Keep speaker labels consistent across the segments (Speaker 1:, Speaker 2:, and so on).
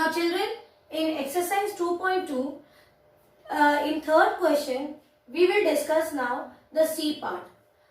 Speaker 1: Now children, in exercise 2.2, in third question, we will discuss now the C part.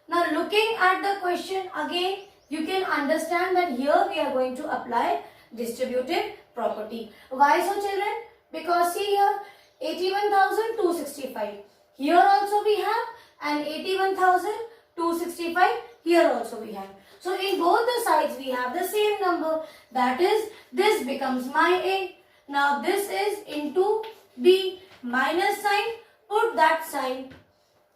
Speaker 1: Now looking at the question again, you can understand that here we are going to apply distributive property. Why so children? Because see here 81,265. Here also we have and 81,265 here also we have. So in both the sides we have the same number. That is, this becomes my A. Now this is into B. Minus sign, put that sign.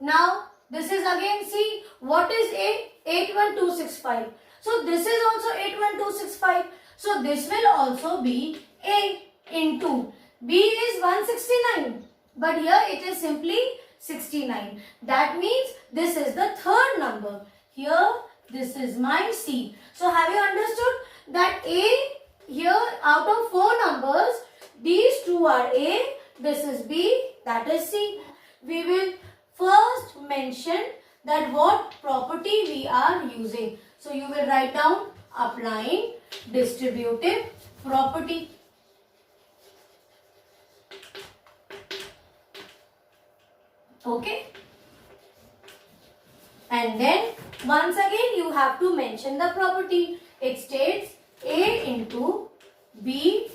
Speaker 1: Now this is again C. What is A? 81265. So this is also 81265. So this will also be A into B is 169. But here it is simply 69. That means this is the third number. Here this is my C. So have you understood that A here out of 4 numbers, these two are A, this is B, that is C. We will first mention that what property we are using. So you will write down applying distributive property. Okay. And then once again you have to mention the property. It states A into B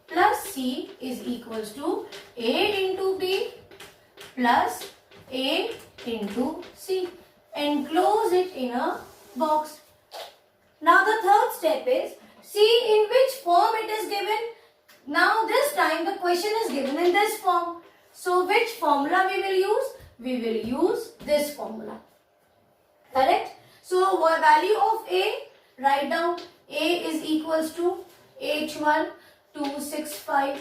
Speaker 1: plus C is equals to A into B plus A into C. Enclose it in a box. Now the third step is, see in which form it is given. Now this time the question is given in this form. So which formula we will use? We will use this formula. Correct? So what value of A? Write down A is equals to H1265.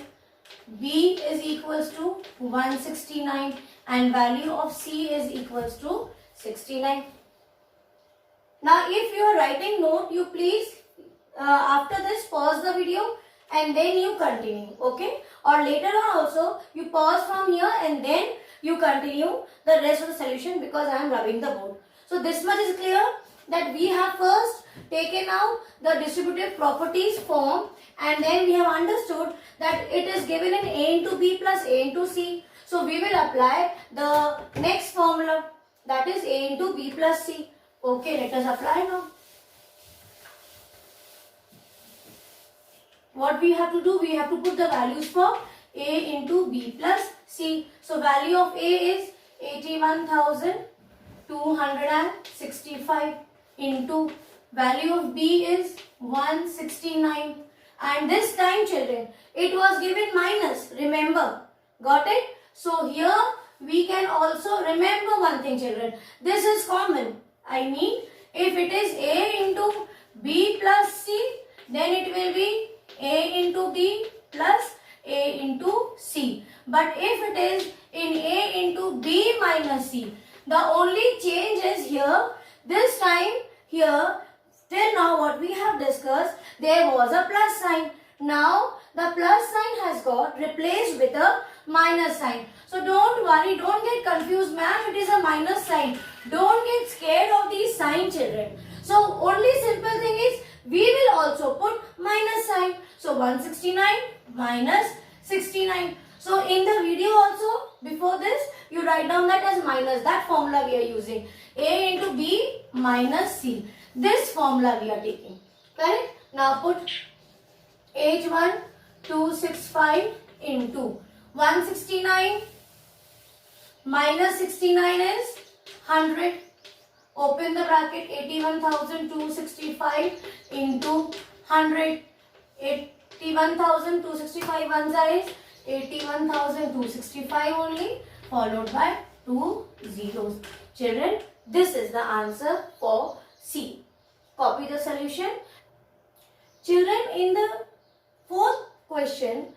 Speaker 1: B is equals to 169 and value of C is equals to 69. Now if you are writing note, you please after this pause the video and then you continue, okay? Or later on also you pause from here and then you continue the rest of the solution because I am rubbing the board. So this much is clear that we have first taken out the distributive properties form and then we have understood that it is given in A into B plus A into C. So we will apply the next formula, that is A into B plus C. Okay, let us apply now. What we have to do, we have to put the values for A into B plus C. So value of A is 81,265 into value of B is 169. And this time children, it was given minus, remember, got it? So here we can also remember one thing children, this is common. I mean, if it is A into B plus C, then it will be A into B plus A into C. But if it is in A into B minus C, the only change is here, this time here, till now what we have discussed, there was a plus sign. Now the plus sign has got replaced with a minus sign. So don't worry, don't get confused, ma'am, it is a minus sign. Don't get scared of these sign children. So only simple thing is, we will also put minus sign. So 169 minus 69. So in the video also, before this, you write down that as minus. That formula we are using. A into B minus C. This formula we are taking. Correct? Now put H1265 into 169 minus 69 is 100. Open the bracket, 81,265 into 100. 81,265 one side is 81,265 only, followed by 2 zeros. Children, this is the answer for C. Copy the solution. Children, in the fourth question,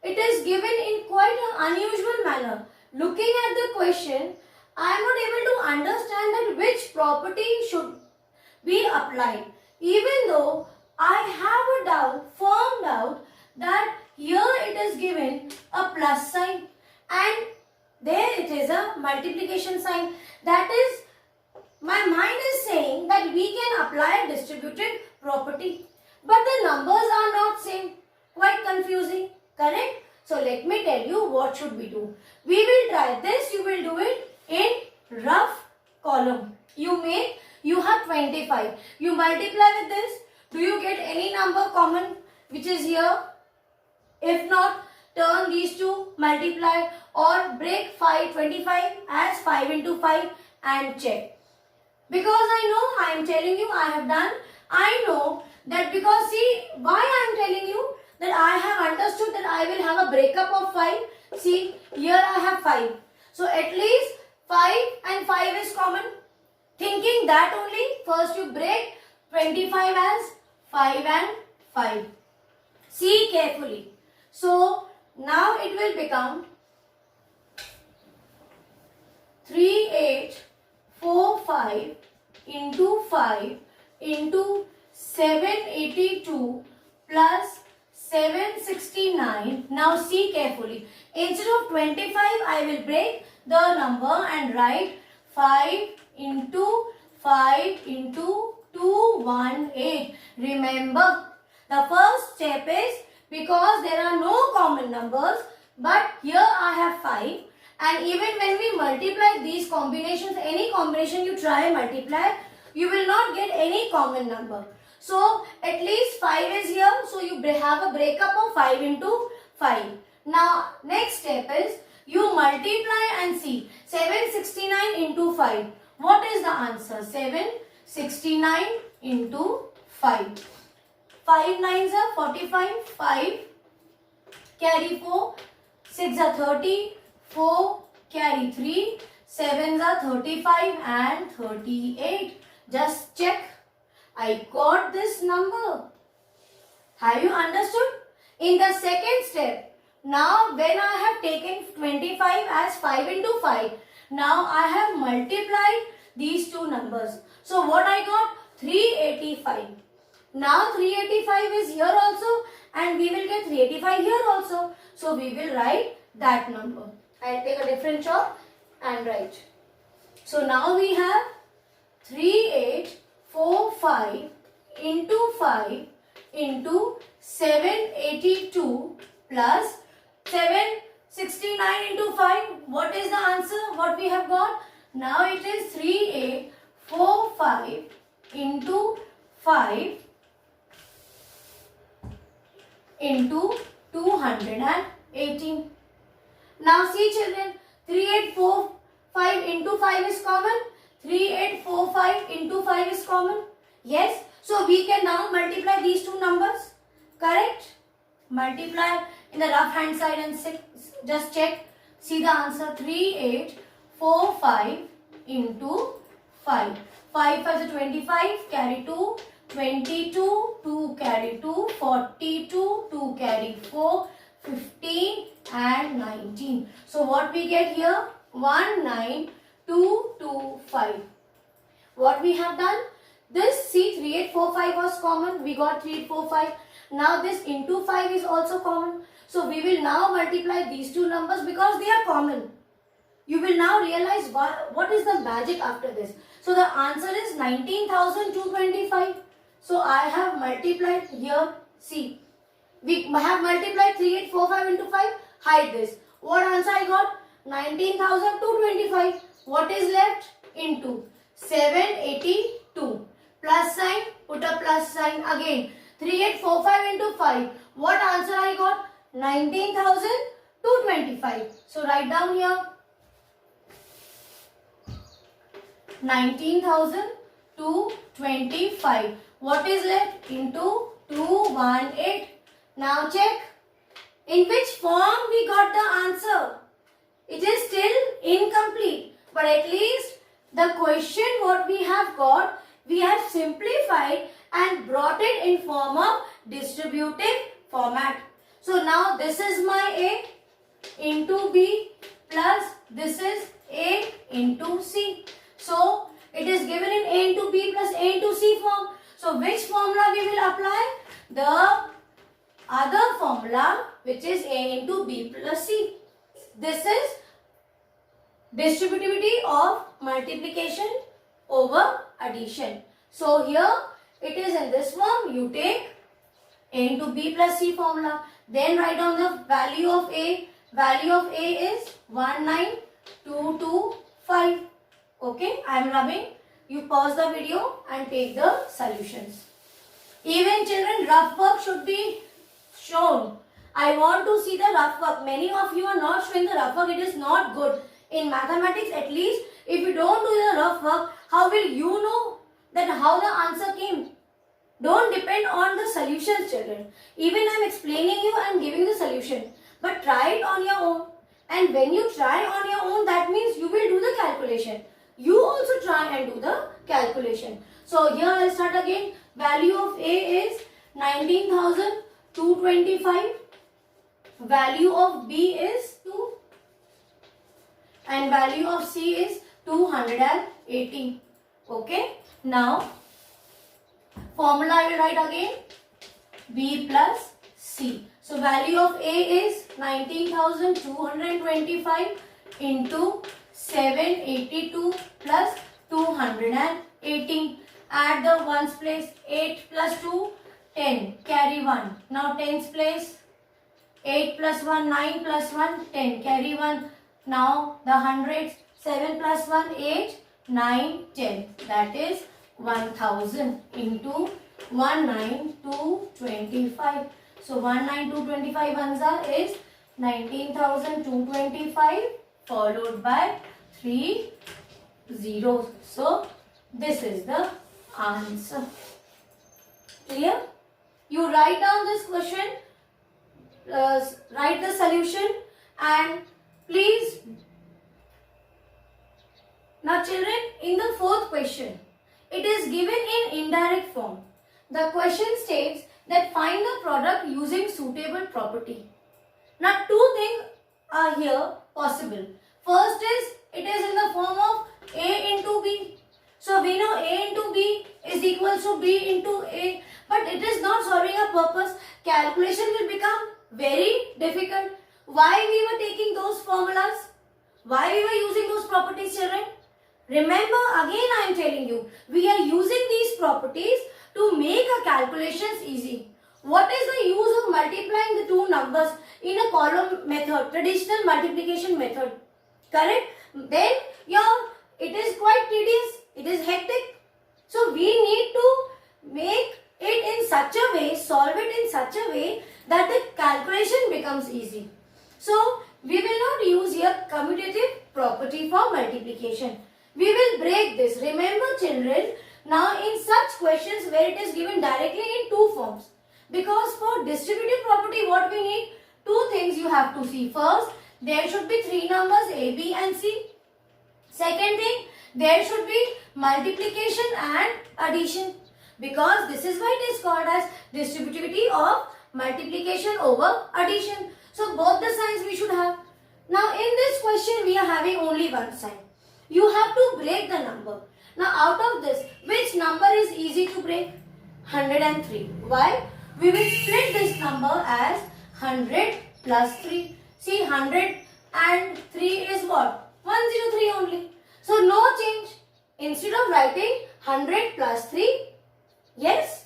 Speaker 1: it is given in quite an unusual manner. Looking at the question, I am not able to understand that which property should be applied. Even though I have a doubt, firm doubt, that here it is given a plus sign and there it is a multiplication sign. That is, my mind is saying that we can apply a distributive property. But the numbers are not same. Quite confusing. Correct? So let me tell you what should we do. We will try this. You will do it in rough column. You have 25. You multiply with this. Do you get any number common which is here? If not, turn these two, multiply or break 25 as 5 into 5 and check. Because I know, I am telling you, I have done. I know that because see, why I am telling you that I have understood that I will have a breakup of 5. See, here I have 5. So at least 5 and 5 is common. Thinking that only, first you break 25 as 5 and 5. See carefully. So now it will become 3845 into 5 into 782 plus 769. Now see carefully. Instead of 25, I will break the number and write 5 into 5 into 218. Remember, the first step is because there are no common numbers, but here I have 5. And even when we multiply these combinations, any combination you try and multiply, you will not get any common number. So at least 5 is here. So you have a breakup of 5 into 5. Now next step is you multiply and see 769 into 5. What is the answer? 769 into 5. 5 9s are 45. 5 carry 4. 6 are 30. 4 carry 3. 7s are 35 and 38. Just check. I got this number. Have you understood? In the second step, now when I have taken 25 as 5 into 5, now I have multiplied these two numbers. So what I got? 385. Now 385 is here also and we will get 385 here also. So we will write that number. I'll take a different chalk and write. So now we have 3845 into 5 into 782 plus 769 into 5. What is the answer? What we have got? Now it is 3845 into 5 into 218. Now see children, 3845 into 5 is common. 3845 into 5 is common. Yes. So we can now multiply these two numbers. Correct? Multiply in the rough hand side and just check. See the answer. 3845 into 5. 5 5 is 25. Carry 2. 22. 2 carry 2. 42. 2 carry 4. 15 and 19. So what we get here? 19225. What we have done? This see 3845 was common. We got 3845. Now this into 5 is also common. So we will now multiply these two numbers because they are common. You will now realize what is the magic after this. So the answer is 19,225. So I have multiplied here. See. We have multiplied 3845 into 5. Hide this. What answer I got? 19,225. What is left? Into 782. Plus sign. Put a plus sign again. 3845 into 5. What answer I got? 19,225. So write down here. 19,225. What is left? Into 218. Now check. In which form we got the answer? It is still incomplete. But at least the question what we have got, we have simplified and brought it in form of distributive format. So now this is my A into B plus this is A into C. So it is given in A into B plus A into C form. So which formula we will apply? The other formula which is A into B plus C. This is distributivity of multiplication over addition. So here it is in this form. You take A into B plus C formula. Then write down the value of A. Value of A is 19225. Okay, I am rubbing. You pause the video and take the solutions. Even children, rough work should be shown. I want to see the rough work. Many of you are not showing the rough work. It is not good. In mathematics, at least, if you don't do the rough work, how will you know that how the answer came? Don't depend on the solutions, children. Even I am explaining you, I am giving the solution. But try it on your own. And when you try on your own, that means you will do the calculation. You also try and do the calculation. So here I will start again. Value of A is 19,225. Value of B is 2. And value of C is 280. Okay. Now, formula I will write again. B plus C. So value of A is 19,225 into 782 plus 218. Add the ones place. 8 plus 2, 10. Carry 1. Now tens place. 8 plus 1, 9 plus 1, 10. Carry 1. Now the hundreds. 7 plus 1, 8. 9, 10. That is 1000 into 19225. So 19225 answer is 19,225 followed by 3 zeros. So this is the answer. Clear? You write down this question, write the solution, and please. Now children, in the fourth question, it is given in indirect form. The question states that find the product using suitable property. Now two things are here possible. First is, it is in the form of A into B. So we know A into B is equals to B into A. But it is not serving a purpose. Calculation will become very difficult. Why we were taking those formulas? Why we were using those properties, children? Remember, again I am telling you, we are using these properties to make our calculations easy. What is the use of multiplying the two numbers in a column method, traditional multiplication method? Correct? Then it is quite tedious, it is hectic. So we need to make it in such a way, solve it in such a way that the calculation becomes easy. So we will not use here commutative property for multiplication. We will break this. Remember children, now in such questions where it is given directly in two forms. Because for distributive property what we need? Two things you have to see. First, there should be three numbers A, B and C. Second thing, there should be multiplication and addition. Because this is why it is called as distributivity of multiplication over addition. So both the signs we should have. Now in this question we are having only one sign. You have to break the number. Now out of this, which number is easy to break? 103. Why? We will split this number as 100 plus 3. See, 103 is what? 103 only. So no change. Instead of writing 100 plus 3, yes.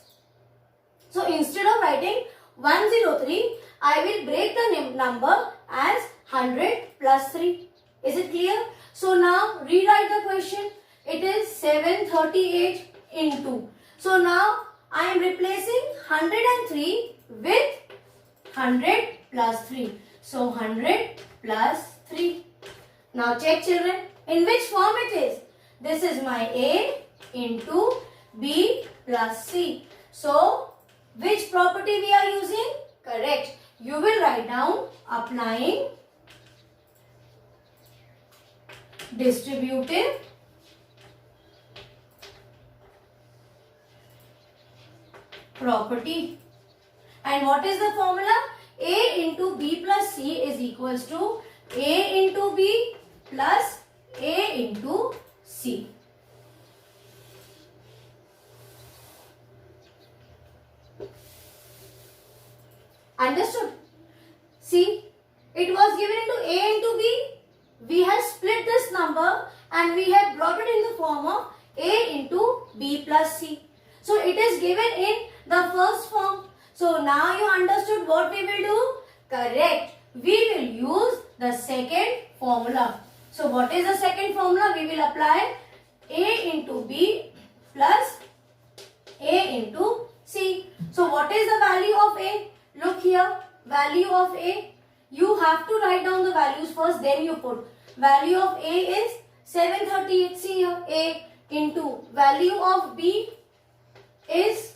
Speaker 1: So instead of writing 103, I will break the number as 100 plus 3. Is it clear? So now rewrite the question. It is 738 into. So now I am replacing 103 with 100 plus 3. So 100 plus 3. Now check children, in which form it is? This is my A into B plus C. So which property we are using? Correct. You will write down applying distributive property. And what is the formula? A into B plus C is equals to A into B plus A into C. Understood? See, it was given into A into B. We have split this number and we have brought it in the form of A into B plus C. So it is given in the first form. So now you understood what we will do? Correct. We will use the second formula. So what is the second formula? We will apply A into B plus A into C. So what is the value of A? Look here, value of A. You have to write down the values first, then you put. Value of A is 738. See here, A into value of B is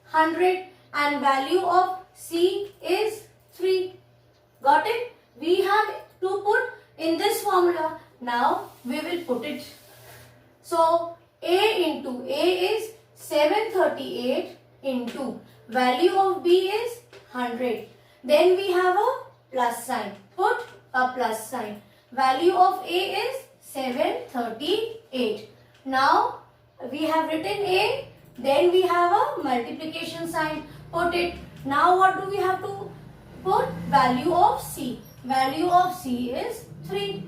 Speaker 1: 100 and value of C is 3. Got it? We have to put in this formula. Now we will put it. So A into A is 738 into value of B is 100. Then we have a plus sign. Put a plus sign. Value of A is 738. Now we have written A. Then we have a multiplication sign. Put it. Now what do we have to put? Value of C. Value of C is 3.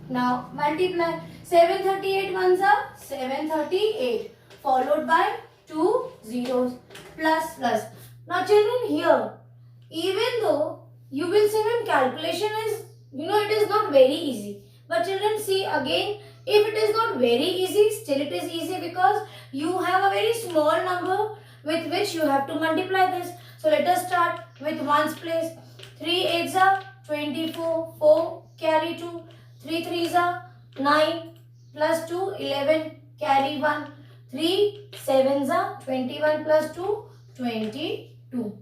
Speaker 1: Now multiply. 738 ones are 738 followed by 2 zeros plus plus. Now children, here even though you will say when calculation is, it is not very easy. But children, see again, if it is not very easy, still it is easy because you have a very small number with which you have to multiply this. So let us start with ones place. 3 8s are 24, 4 carry 2, 3 3s are 9 plus 2 11 carry 1, 3 7s are 21 plus 2 22.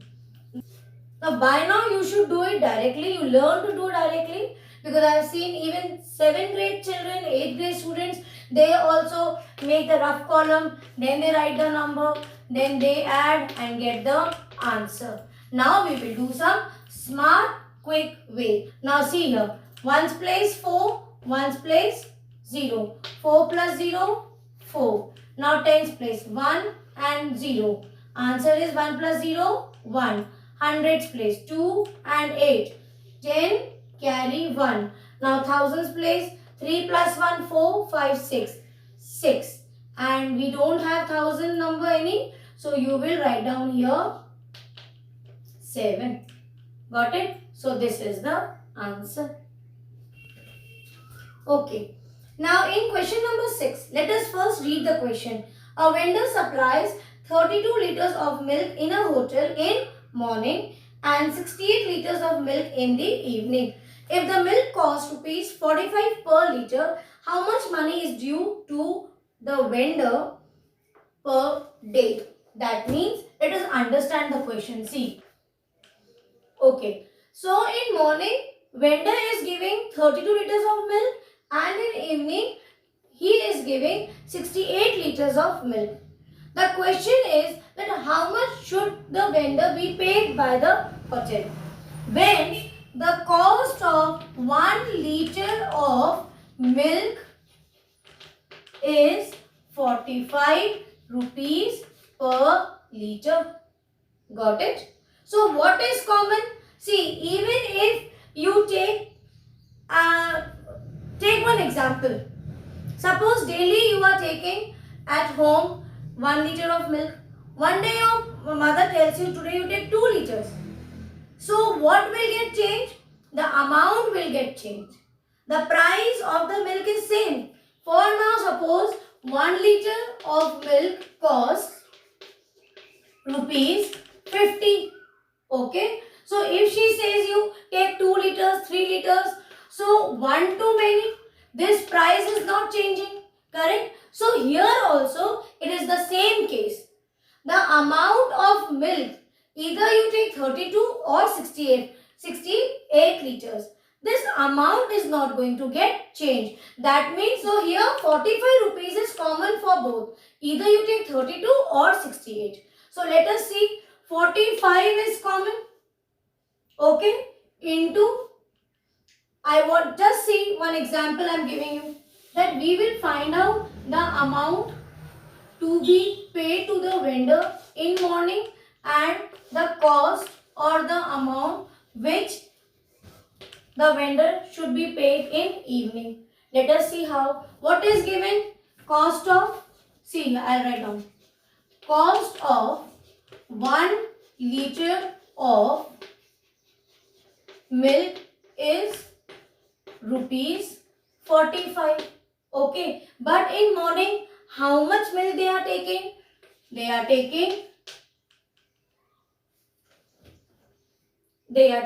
Speaker 1: Now by now you should do it directly. You learn to do directly because I have seen even 7th grade children, 8th grade students, they also make the rough column, then they write the number, then they add and get the answer. Now we will do some smart quick way. Now see here, ones place 4, ones place 0. 4 plus 0, 4. Now tens place 1 and 0. Answer is 1 plus 0, 1. Hundreds place 2 and 8. 10 carry 1. Now thousands place 3 plus 1, 4, 5, 6. 6. And we don't have thousand number any. So you will write down here 7. Got it? So this is the answer. Okay. Now in question number 6, let us first read the question. A vendor supplies 32 liters of milk in a hotel in morning and 68 liters of milk in the evening. If the milk costs rupees 45 per liter, how much money is due to the vendor per day? That means let us understand the question. See. Okay. So in morning, vendor is giving 32 liters of milk and in evening, he is giving 68 liters of milk. The question is that how much should the vendor be paid by the hotel? When the cost of 1 liter of milk is 45 rupees per liter. Got it? So what is common? See, even if you take one example. Suppose daily you are taking at home 1 liter of milk. One day your mother tells you today you take 2 liters. So what will get changed? The amount will get changed. The price of the milk is same. For now suppose 1 liter of milk costs rupees 50. Okay. So if she says you take 2 liters, 3 liters. So 1 too many. This price is not changing. Correct? So here also it is the same case. The amount of milk, either you take 32 or 68 liters. This amount is not going to get changed. That means, so here 45 rupees is common for both. Either you take 32 or 68. So let us see, 45 is common. Okay, into, I want just see one example I am giving you. That we will find out the amount to be paid to the vendor in morning and the cost or the amount which the vendor should be paid in evening. Let us see how. What is given? Cost of, see I will write down. Cost of 1 liter of milk is rupees 45. Okay, but in morning, how much milk they are taking? They are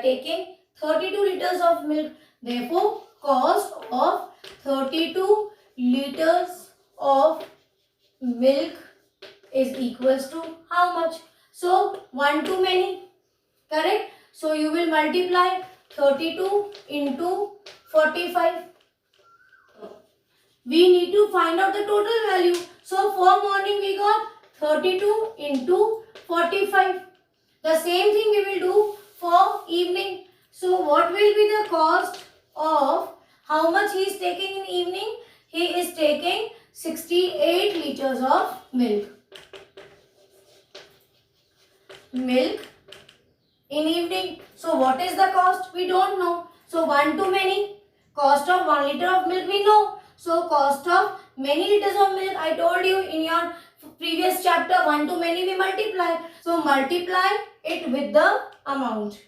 Speaker 1: taking 32 liters of milk. Therefore, cost of 32 liters of milk is equals to how much? So, 1 too many. Correct? So, you will multiply 32 into 45. We need to find out the total value. So, for morning we got 32 into 45. The same thing we will do for evening. So, what will be the cost of how much he is taking in evening? He is taking 68 liters of milk. Milk in evening. So, what is the cost? We don't know. So, 1 too many. Cost of 1 liter of milk we know. So, cost of many liters of milk, I told you in your previous chapter, 1 to many we multiply. So, multiply it with the amount.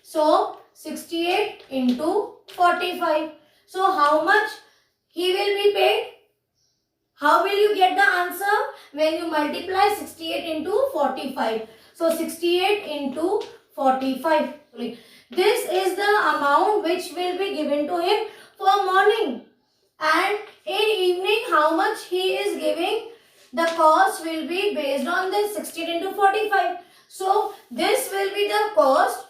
Speaker 1: So, 68 into 45. So, how much he will be paid? How will you get the answer? When you multiply 68 into 45. So, 68 into 45. This is the amount which will be given to him for morning. And in evening, how much he is giving? The cost will be based on this 68 into 45. So, this will be the cost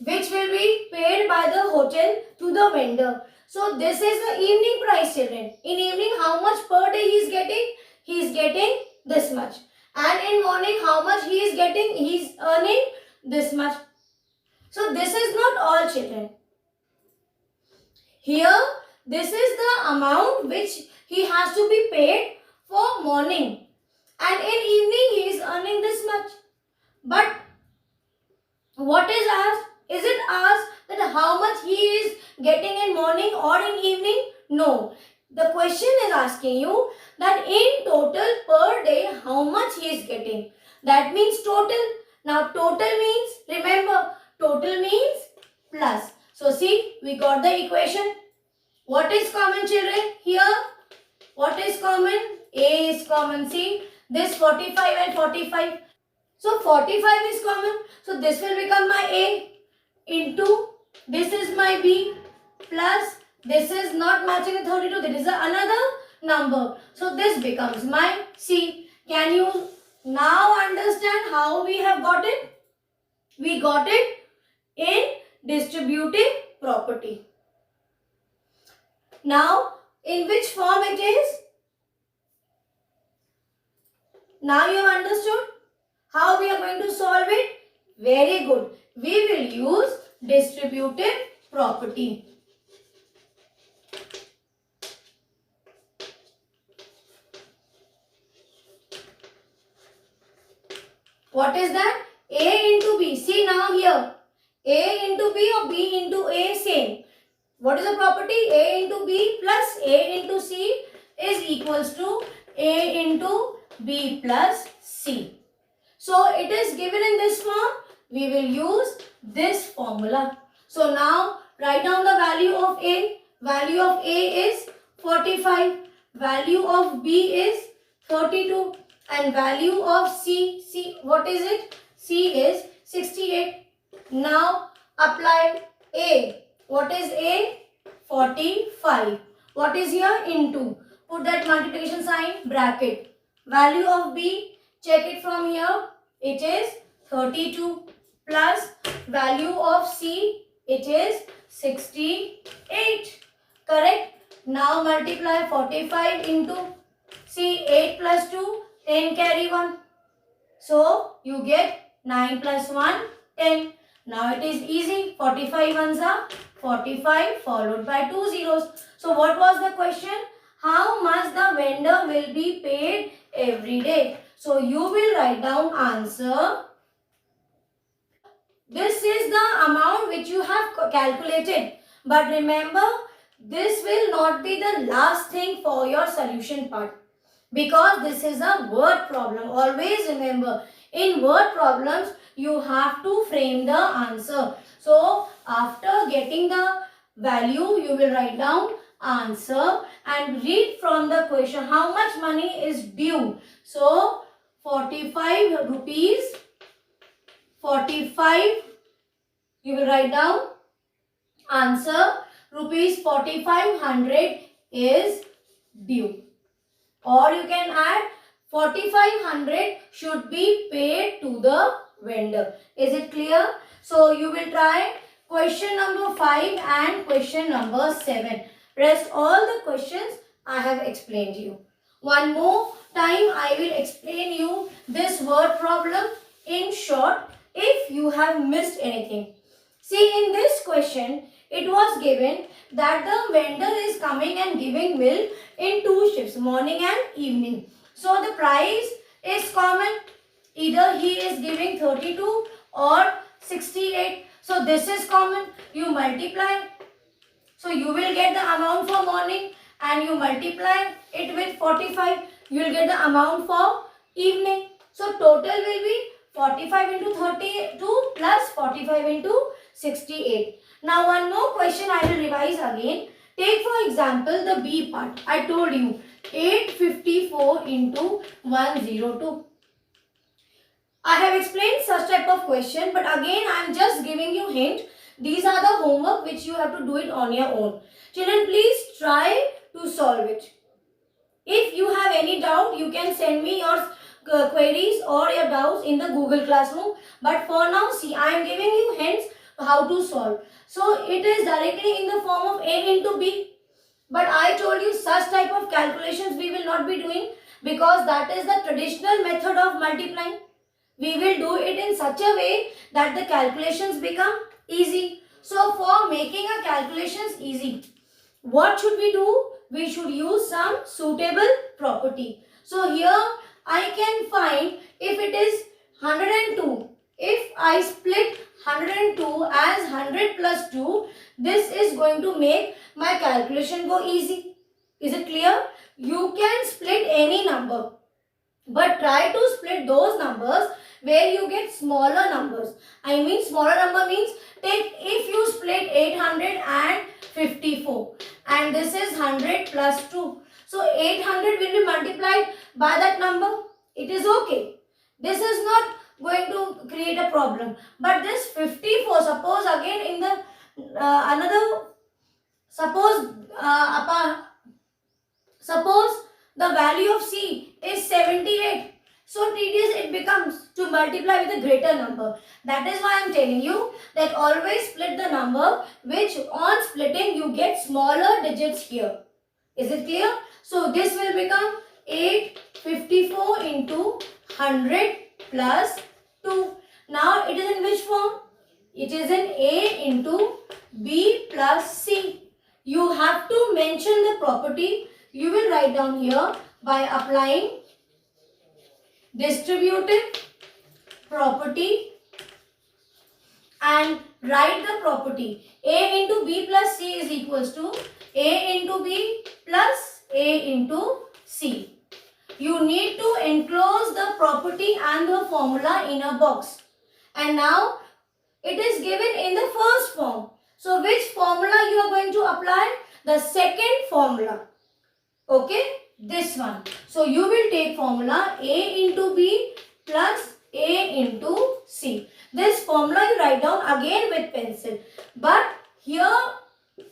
Speaker 1: which will be paid by the hotel to the vendor. So, this is the evening price, children. In evening, how much per day he is getting? He is getting this much. And in morning, how much he is getting? He is earning this much. So, this is not all, children. Here, this is the amount which he has to be paid for morning. And in evening, he is earning this much. But what is asked? Is it asked that how much he is getting in morning or in evening? No. The question is asking you that in total per day, how much he is getting. That means total. Now, total means, remember, total means plus. So, see, we got the equation. What is common, children? Here, what is common? A is common. See, this 45 and 45. So, 45 is common. So, this will become my A into, this is my B plus, this is not matching with 32. There is another number. So, this becomes my C. Can you now understand how we have got it? We got it in distributive property. Now, in which form it is? Now you have understood how we are going to solve it? Very good. We will use distributive property. What is that? A into B. See now here. A into B or B into A, same. What is the property? A into B plus A into C is equals to A into B plus C. So, it is given in this form. We will use this formula. So, now write down the value of A. Value of A is 45. Value of B is 32. And value of C, what is it? C is 68. Now, apply A. What is A? 45. What is here? Into. Put that multiplication sign, bracket. Value of B, check it from here. It is 32 plus value of C, it is 68. Correct? Now multiply 45 into C, 8 plus 2, 10 carry 1. So you get 9 plus 1, 10. Now it is easy. 45 ones are 45 followed by 2 zeros. So what was the question? How much the vendor will be paid every day? So you will write down answer. This is the amount which you have calculated. But remember, this will not be the last thing for your solution part. Because this is a word problem. Always remember, In word problems, you have to frame the answer. So after getting the value, you will write down answer and read from the question how much money is due. So 45 rupees, 45, you will write down answer, rupees 4500 is due. Or you can add 4500 should be paid to the vendor. Is it clear? So you will try question number 5 and question number 7. Rest all the questions I have explained you. One more time I will explain you this word problem in short if you have missed anything. See, in this question it was given that the vendor is coming and giving milk in 2 shifts, morning and evening. So the price is common. Either he is giving 32 or 68. So this is common. You multiply. So you will get the amount for morning and you multiply it with 45. You will get the amount for evening. So total will be 45 into 32 plus 45 into 68. Now one more question I will revise again. Take for example the B part. I told you 854 into 102. I have explained such type of question, but again I am just giving you hint. These are the homework which you have to do it on your own. Children, please try to solve it. If you have any doubt, you can send me your queries or your doubts in the Google Classroom. But for now, see, I am giving you hints how to solve. So it is directly in the form of A into B. But I told you such type of calculations we will not be doing because that is the traditional method of multiplying. We will do it in such a way that the calculations become easy. So for making a calculations easy, what should we do? We should use some suitable property. So here I can find if it is 102. If I split 102 as 100 plus 2, this is going to make my calculation go easy. Is it clear? You can split any number, but try to split those numbers where you get smaller numbers. I mean smaller number means take if you split 854 and this is 100 plus 2. So 800 will be multiplied by that number. It is okay. This is not going to create a problem. But this 54, suppose again in the suppose the value of C is 78. So tedious it becomes to multiply with a greater number. That is why I am telling you that always split the number which on splitting you get smaller digits here. Is it clear? So this will become 854 into 100 plus 2. Now it is in which form? It is in A into B plus C. You have to mention the property. You will write down here by applying distributive property and write the property. A into B plus C is equals to A into B plus A into C. You need to enclose the property and the formula in a box. And now it is given in the first form. So which formula you are going to apply? The second formula. Okay, this one. So you will take formula A into B plus A into C. This formula you write down again with pencil. But here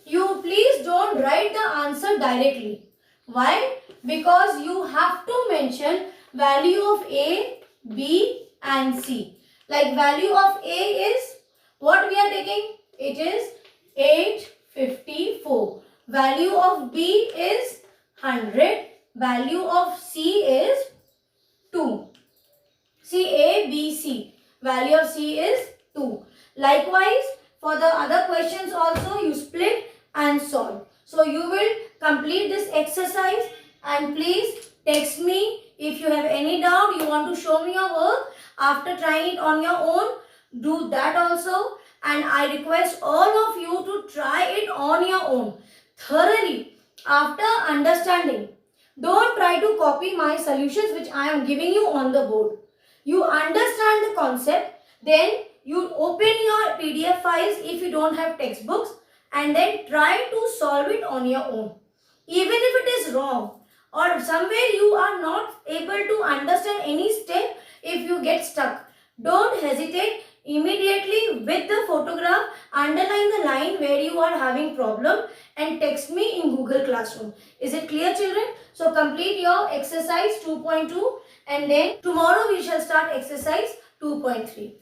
Speaker 1: you please don't write the answer directly. Why? Because you have to mention value of A, B and C. Like value of A is what we are taking? It is 854. Value of B is 100. Value of C is 2. C, A, B, C. Value of C is 2. Likewise, for the other questions also you split and solve. So you will complete this exercise and please text me if you have any doubt, you want to show me your work. After trying it on your own, do that also. And I request all of you to try it on your own thoroughly after understanding. Don't try to copy my solutions which I am giving you on the board. you understand the concept, then you open your PDF files if you don't have textbooks, and then try to solve it on your own. Even if it is wrong or somewhere you are not able to understand any step, if you get stuck, don't hesitate. Immediately with the photograph, underline the line where you are having problem and text me in Google Classroom. Is it clear, children? So complete your exercise 2.2 and then tomorrow we shall start exercise 2.3.